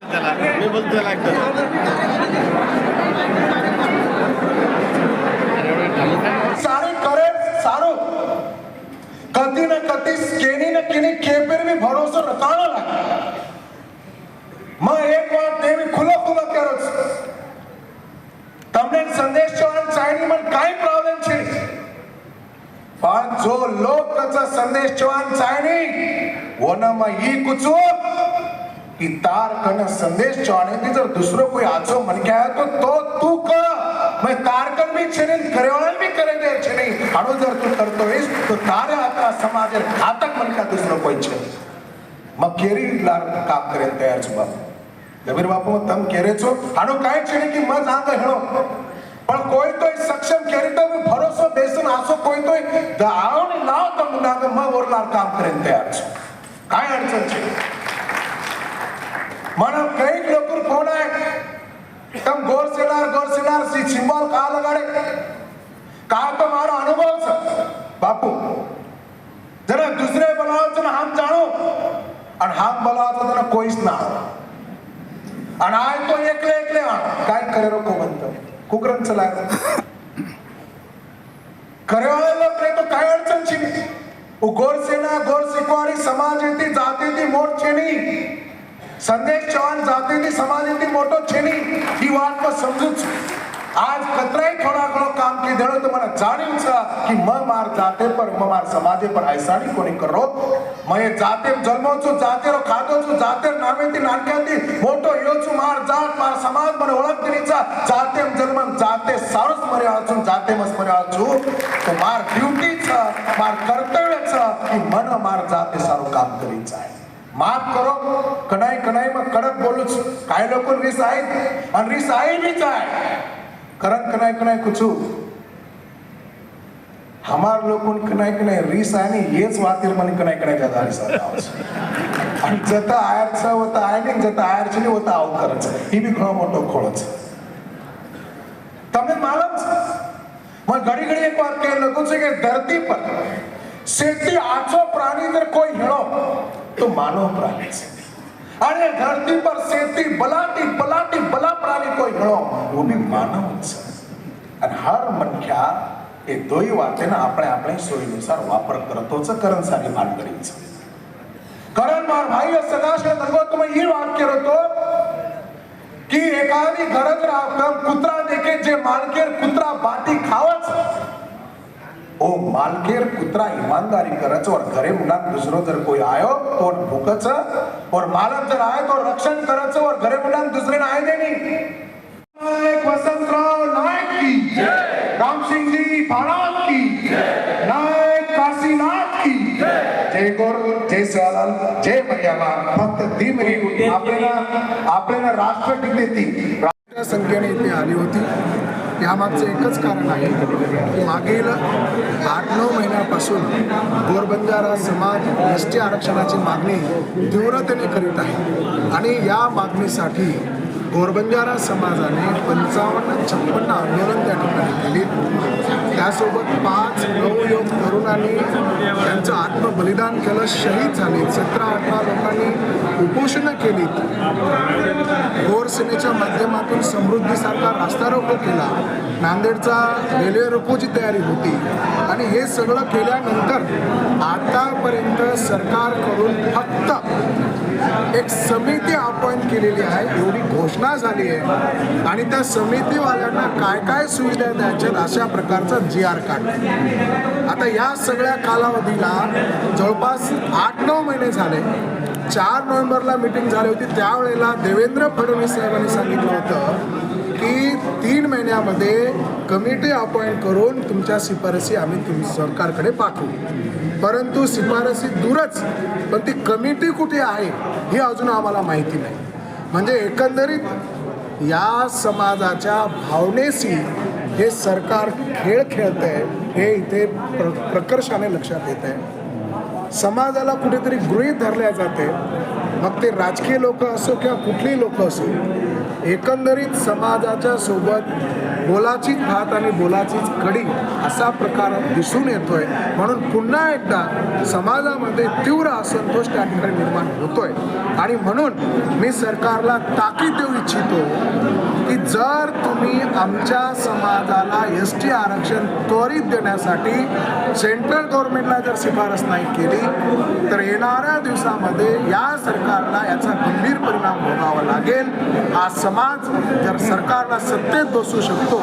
मी बोलतो सारी करे सारू कदी न कदी केनी न केनी खेपेर में भरोसा रखाना लागे मैं एक बात नेहमी खुला खुला करूच તમને સંદેશ જવાન ચાઇની માં કાઈ પ્રોબ્લેમ છે પણ જો લોક કचा સંદેશ જવાન ચાઇની ઓનામાં ઈ कुचो की तार कन संदेश जवाने ती जर दुसरो कोई आचो मन के आया तो तू क मैं तारकन भी छेने करेवाल भी करे दे छेने आणो जर तू करतो आहेस तो तारे आता समाज घातक मन का दुसरो कोई छे मग केरी लार काम करे तयार छ बाप जबीर बापू तम केरे छो आणो काय छेने की मज आंग हेणो पण कोई तो सक्षम केरी तो भरोसा बेसन आसो कोई तो दाव ने लाव तम नाग मग ओरलार काम करे तयार छ काय अडचण छे मन कई लोग फोन आहे तम गोरसेनार सी सिंबल का लगाड़े का तो मारो अनुभव छ बापू जरा दूसरे बनाओ तो हम जानो और हम बनाओ तो कोईच ना आणि आय तो एकले काय करे रो को बनतो कुकरन चला करेवाले लोक रे तो काय अडचण छी ओ गोरसेना गोर शिकवाडी समाज येती जाती ती मोठ छेनी संदेश चव्हाण जाती ती समाज येती मोठो छेनी ही बात को समजूच आज कतराई थोड़ा घणो काम की देणो तो मला जाणीव छ की म मार जाते पर म मार समाजे पर ऐसानी कोणी करो म ये जाते जन्मो छु जाते रो खातो छु जाते नामेती नानक्याती मोठो यो छु मार जात मार समाज મને ઓળખ दिली छ जाते जन्म जाते सारस मर्या छु जाते मस मर्या छु तो मार ड्यूटी छ मार कर्तव्य छ की मन मार जाते सारो काम करी जाय माफ करो कणाई में कडक बोलू छु काय लोक रीस आहेत आणि रीस आई भी जाय करन कणाई कुछ हमार लोकून कणाई रीस आहे आणि हेच वातीर मन कणाई ज्यादा रीस आणि जता आयरचा होता आहे नाही जता आयरची नाही होता आव करच ही बी घणो मोठो खोळच તમને मालूम मैं घड़ी एक बात कह लगू छे कि धरती पर सेती आछो प्राणी जर कोई हेळो तो मानव प्राणी छे અને ધરતી પર સેતી બલાટી બલા પ્રાણી કોઈ ગણો वो भी मानव છે અને હર મનખ્યા એ દોઈ વાતેના આપણે સોયનુસાર વાપર કરતો છે કરણ સારી વાત કરી છે કરણ માર ભાઈ સદાશય દરગોતમાં એ વાક્ય હતો की एखादी गरज राखम कुत्रा देखे जे मालकेर कुत्रा बाटी खावच ओ मालकेर कुत्रा ईमानदारी करच और घरे मुला दूसरो जर कोई आयो तो भूकच और मालक जर आए तो रक्षण करच और घरे मुला दूसरे ने आए देनी नायक वसंतराव नायक की जय राम सिंह जी भारत की जय नायक काशीनाथ की जय गौर जय सलाल जय मर्यादा फक्त ती मेरी आपल्याला राष्ट्र टिकते ती संख्येने इथे आली होती यामागचं एकच कारण आहे की मागील 8-9 महिन्यापासून गोरबंजारा समाज एसटी आरक्षणाची मागणी तीव्रतेने करीत आहे आणि या मागणीसाठी गोरबंजारा समाजाने 55-56 आंदोलन त्या ठिकाणी केली त्यासोबत 5 नवयुवक तरुणांनी त्यांचं आत्मबलिदान केलं शहीद झाले 17-18 लोकांनी उपोषणं केली गोर सेनेच्या माध्यमातून समृद्धीसारखा रास्ता रोको केला नांदेडचा रेल्वे रोकोची तयारी होती आणि हे सगळं केल्यानंतर आतापर्यंत सरकारकडून फक्त एक समिती अपॉइंट केलेली आहे एवढी घोषणा झाली आहे आणि त्या समितीवाल्यांना काय काय सुविधा द्यायच्यात अशा प्रकारचा GR काढला आता या सगळ्या कालावधीला जवळपास 8-9 महिने झाले 4 नोव्हेंबरला मीटिंग झाली होती त्यावेळेला देवेंद्र फडणवीस साहेबांनी सांगितलं होतं की 3 महिन्यामध्ये कमिटी अपॉइंट करून तुमच्या शिफारसी आम्ही सरकारकडे पाठवू परंतु शिफारसी दूरच पण ती कमिटी कुठे आहे हे अजून आम्हाला माहिती नाही म्हणजे एकंदरीत या समाजाच्या भावनेशी हे सरकार खेळ खेळत आहे हे इथे प्रकर्षाने लक्षात येत आहे समाजाला कुठेतरी गृहीत धरल्या जाते मग ते राजकीय लोक असो किंवा कुठलीही लोक असो एकंदरीत समाजाच्या सोबत बोलाचीच भात आणि बोलाचीच कडी असा प्रकार दिसून येतोय. म्हणून पुन्हा एकदा समाजामध्ये तीव्र असंतोष त्या ठिकाणी निर्माण होतोय. आणि म्हणून मी सरकारला ताकीद देऊ इच्छितो की जर तुम्ही आमच्या समाजाला ST आरक्षण त्वरित देण्यासाठी सेंट्रल गव्हर्नमेंटला जर शिफारस नाही केली तर येणाऱ्या दिवसामध्ये या सरकारला याचा गंभीर परिणाम भोगावा लागेल. हा समाज जर सरकारला सत्तेत बसू शकतो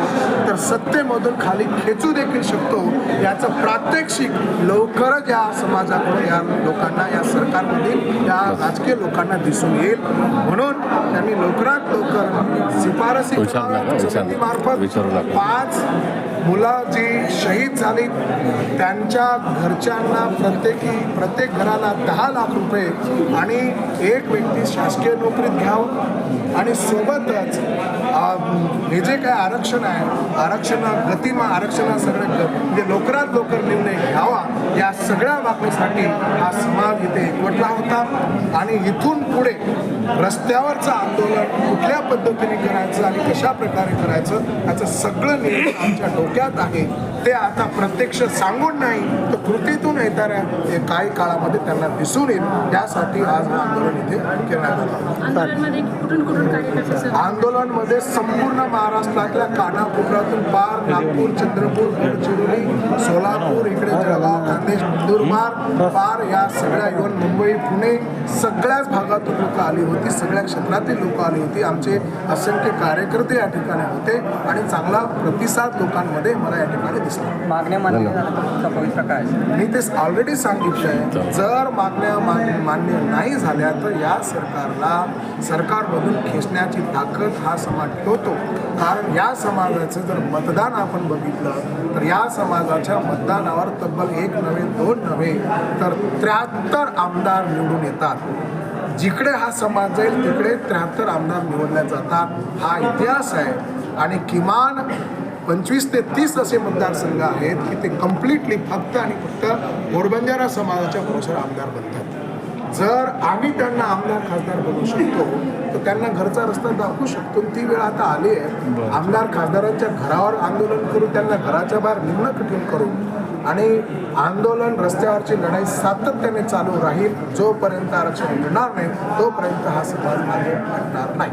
तर सत्तेमधून खाली खेचू देखील शकतो. याचं प्रात्यक्षिक लवकरच या समाजाकडून या लोकांना, या सरकारमधील या राजकीय लोकांना दिसून येईल. म्हणून त्यांनी लवकरात लवकर शिफारसी समितीमार्फत 5 मुलं जी शहीद झाली त्यांच्या घरच्यांना प्रत्येक घराला 10 लाख रुपये आणि एक व्यक्ती शासकीय नोकरीत घ्यावं आणि सोबतच हे जे काय आरक्षण आहे आरक्षणा सगळं म्हणजे लवकरात लवकर निर्णय घ्यावा. या सगळ्या मागणीसाठी हा समाज इथे एकवटला होता. आणि इथून पुढे रस्त्यावरचं आंदोलन कुठल्या पद्धतीने करायचं आणि कशा प्रकारे करायचं याचं सगळं नियोजन आमच्या डोक्यात आहे. ते आता प्रत्यक्ष सांगून नाही तर कृतीतून येणाऱ्या काही काळामध्ये त्यांना दिसून येईल. त्यासाठी आज हे आंदोलन इथे करण्यात आलं. आंदोलनमध्ये संपूर्ण महाराष्ट्रातल्या कानाकोपऱ्यातून पार नागपूर, चंद्रपूर, गडचिरोली, सोलापूर, इकडे जळगाव, खान्देश, नंदुरबार पार या सगळ्या इव्हन मुंबई, पुणे सगळ्याच भागातून लोक आली होती. सगळ्या क्षेत्रातील लोक आली होती. आमचे असंख्य कार्यकर्ते या ठिकाणी होते आणि चांगला प्रतिसाद लोकांमध्ये मला या ठिकाणी दिसला. मागण्या पवित्र काय मी ते ऑलरेडी सांगितलंय. जर मागण्या मान्य नाही झाल्या तर या सरकारमधून खेचण्याची ताकद हा समाज ठेवतो. कारण या समाजाचं जर मतदान आपण बघितलं तर या समाजाच्या मतदानावर तब्बल 1 नव्हे 2 नव्हे तर 73 आमदार निवडून येतात. जिकडे हा समाज जाईल तिकडे 73 आमदार निवडले जातात. हा इतिहास आहे. आणि किमान 25 ते 30 असे मतदारसंघ आहेत की ते कम्प्लिटली फक्त आणि फक्त घोडबंजारा समाजाच्या भरोश्यावर आमदार बनतात. जर आम्ही त्यांना आमदार खासदार बनवू शकतो तर त्यांना घरचा रस्ता दाखवू शकतो. ती वेळ आता आली आहे. आमदार खासदारांच्या घरावर आंदोलन करू, त्यांना घराच्या बाहेर निघणं कठीण करू आणि आंदोलन रस्त्यावरची लढाई सातत्याने चालू राहील. जोपर्यंत आरक्षण मिळणार नाही तोपर्यंत हा समाज मागे हटणार नाही.